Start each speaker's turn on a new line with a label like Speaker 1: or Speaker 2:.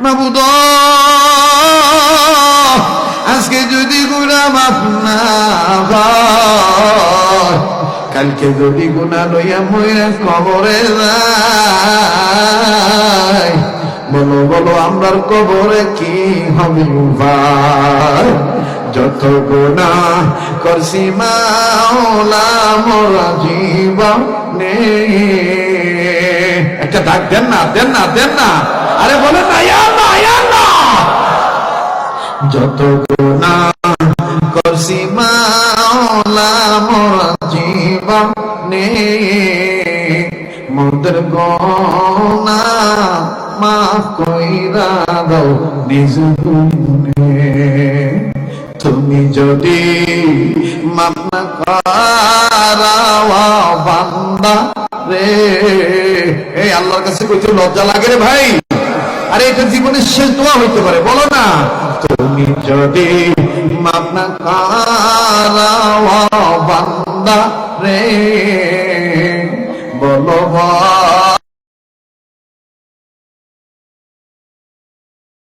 Speaker 1: মাবুদ আজকে যদি গুনাহ মাফ না হয়, কালকে যদি গুনাহ লইয়া মইরা কবরে যাই, বলো বলো আমরার কবরে কি হবে ভাই? যত গুনাহ করছি মাওলা মোরা জীবনে। একটা ডাক দেন না, দেন না, দেন না, আরে বলেন না, ইয়া আল্লাহ, ইয়া আল্লাহ। যত গুনাহ করছি মাওলা মোরা জীবনে, মোদের গুনাহ মাফ কইরা দাও নিজ গুণে। তুমি যদি মাফ না করাও বান্দা রে, এই আল্লাহর কাছে কইতে লজ্জা লাগে রে ভাই। আরে এটা জীবনের শেষ দোয়া হইতে পারে, বলো না। তুমি যদি মাফ না করাও বান্দা রে, বলো